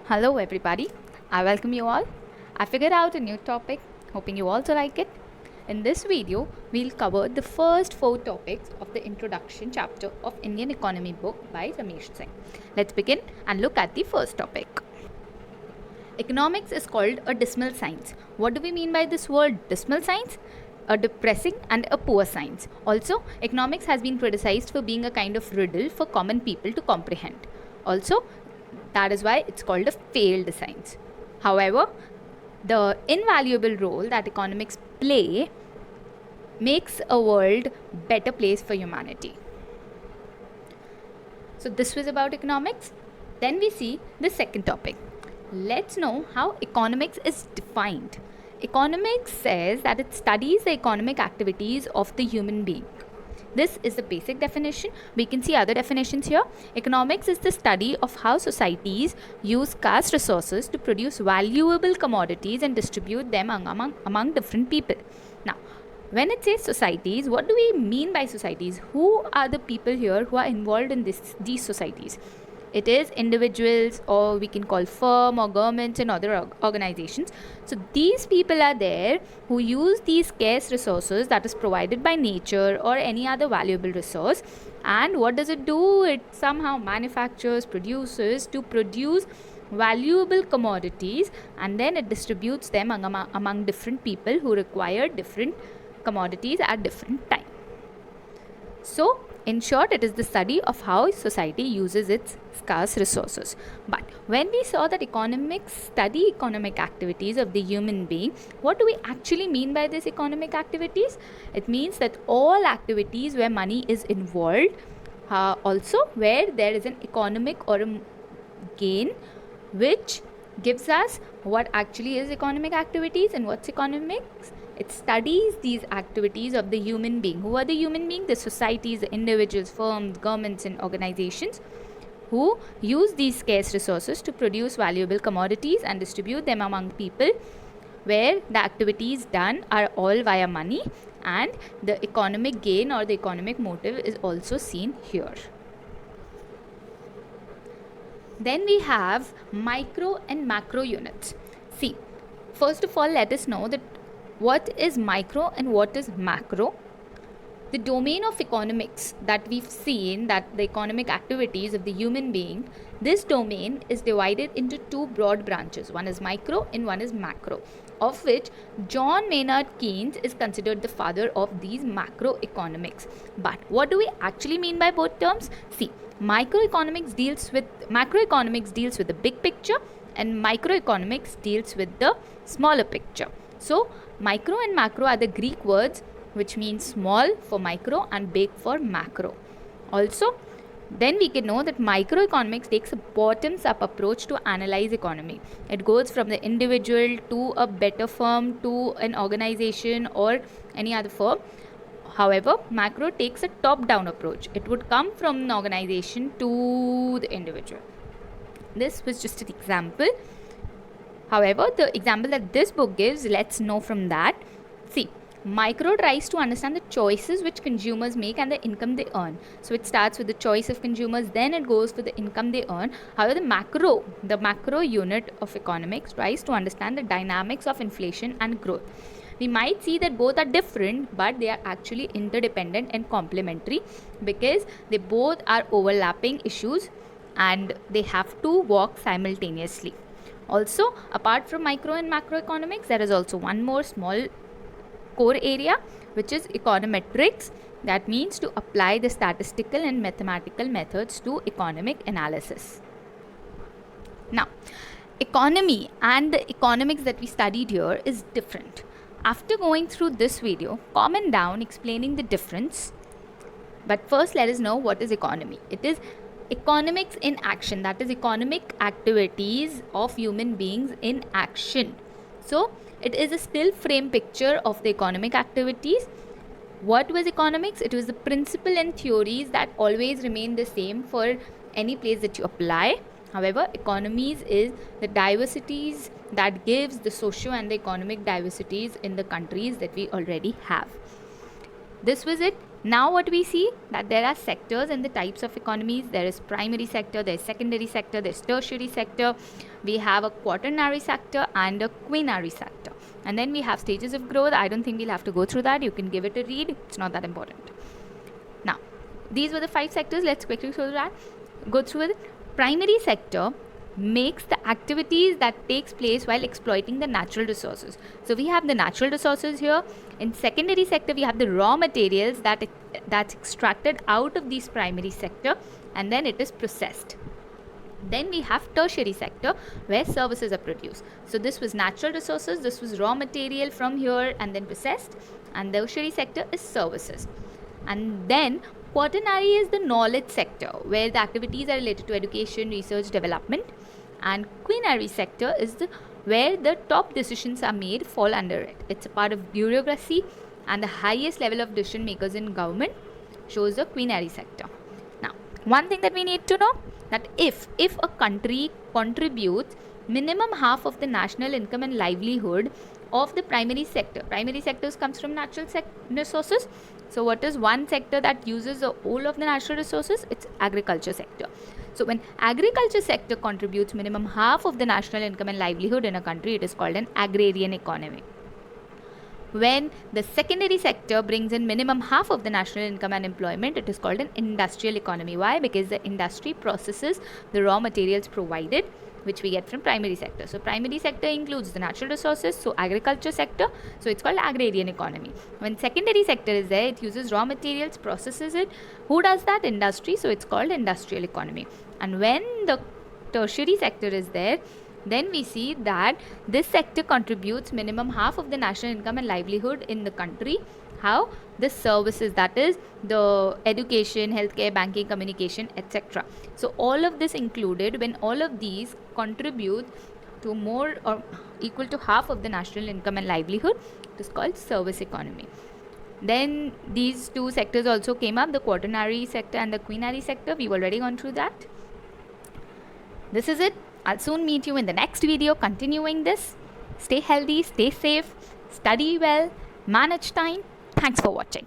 Hello, everybody. I welcome you all. I figured out a new topic, hoping you also like it. In this video, we'll cover the first four topics of the introduction chapter of Indian Economy book by Ramesh Singh. Let's begin and look at the first topic. Economics is called a dismal science. What do we mean by this word dismal science? A depressing and a poor science. Also, economics has been criticized for being a kind of riddle for common people to comprehend. Also, that is why it's called a failed science. However, the invaluable role that economics play makes a world better place for humanity. So this was about economics. Then we see the second topic. Let's know how economics is defined. Economics says that it studies the economic activities of the human being. This is the basic definition. We can see other definitions here. Economics is the study of how societies use scarce resources to produce valuable commodities and distribute them among different people. Now, when it says societies, what do we mean by societies? Who are the people here who are involved in these societies? It is individuals, or we can call firm or governments and other organizations. So these people are there who use these scarce resources that is provided by nature or any other valuable resource. And what does it do? It somehow manufactures, produces to produce valuable commodities, and then it distributes them among different people who require different commodities at different time. So, in short, it is the study of how society uses its scarce resources. But when we saw that economics study economic activities of the human being, what do we actually mean by these economic activities? It means that all activities where money is involved, also where there is an economic or a gain, which gives us what actually is economic activities and what's economics. It studies these activities of the human being. Who are the human being? The societies, the individuals, firms, governments and organizations who use these scarce resources to produce valuable commodities and distribute them among people, where the activities done are all via money, and the economic gain or the economic motive is also seen here. Then we have micro and macro units. See, first of all, let us know that what is micro and what is macro. The domain of economics that we've seen, that the economic activities of the human being, this domain is divided into two broad branches. One is micro and one is macro, of which John Maynard Keynes is considered the father of these macroeconomics. But what do we actually mean by both terms? See, macroeconomics deals with the big picture, and microeconomics deals with the smaller picture. So, micro and macro are the Greek words which means small for micro and big for macro. Also, then we can know that microeconomics takes a bottoms-up approach to analyze economy. It goes from the individual to a better firm to an organization or any other firm. However, macro takes a top-down approach. It would come from an organization to the individual. This was just an example. However, the example that this book gives, let's know from that. See, micro tries to understand the choices which consumers make and the income they earn. So it starts with the choice of consumers, then it goes to the income they earn. However, the macro unit of economics tries to understand the dynamics of inflation and growth. We might see that both are different, but they are actually interdependent and complementary because they both are overlapping issues and they have to walk simultaneously. Also, apart from micro and macroeconomics, there is also one more small core area, which is econometrics. That means to apply the statistical and mathematical methods to economic analysis. Now, economy and the economics that we studied here is different. After going through this video, comment down explaining the difference. But first, let us know what is economy. It is economics in action, that is economic activities of human beings in action. So it is a still frame picture of the economic activities. What was economics? It was the principle and theories that always remain the same for any place that you apply. However, economies is the diversities that gives the socio and the economic diversities in the countries that we already have. This was it. Now what we see that there are sectors and the types of economies. There is primary sector, there is secondary sector, there is tertiary sector. We have a quaternary sector and a quinary sector. And then we have stages of growth. I don't think we'll have to go through that. You can give it a read. It's not that important. Now, these were the 5 sectors. Let's quickly go through it. Primary sector makes the activities that takes place while exploiting the natural resources. So we have the natural resources here. In secondary sector, we have the raw materials that's extracted out of these primary sector, and then it is processed. Then we have tertiary sector where services are produced. So this was natural resources, this was raw material from here and then processed, and tertiary sector is services. And then quaternary is the knowledge sector where the activities are related to education, research, development. And quinary sector is where the top decisions are made, fall under it. It's a part of bureaucracy, and the highest level of decision makers in government shows the quinary sector. Now, one thing that we need to know, that if a country contributes minimum half of the national income and livelihood of the primary sectors comes from natural resources. So what is one sector that uses the whole of the natural resources? It's agriculture sector. So when agriculture sector contributes minimum half of the national income and livelihood in a country, it is called an agrarian economy. When the secondary sector brings in minimum half of the national income and employment, it is called an industrial economy. Why? Because the industry processes the raw materials provided, which we get from primary sector. So primary sector includes the natural resources, so agriculture sector, so it's called agrarian economy. When secondary sector is there, it uses raw materials, processes it. Who does that? Industry, so it's called industrial economy. And when the tertiary sector is there, then we see that this sector contributes minimum half of the national income and livelihood in the country. How? The services, that is the education, healthcare, banking, communication, etc. So all of this included, when all of these contribute to more or equal to half of the national income and livelihood, it is called service economy. Then these two sectors also came up, the quaternary sector and the quinary sector. We've already gone through that. This is it. I'll soon meet you in the next video continuing this. Stay healthy, stay safe, study well, manage time. Thanks for watching.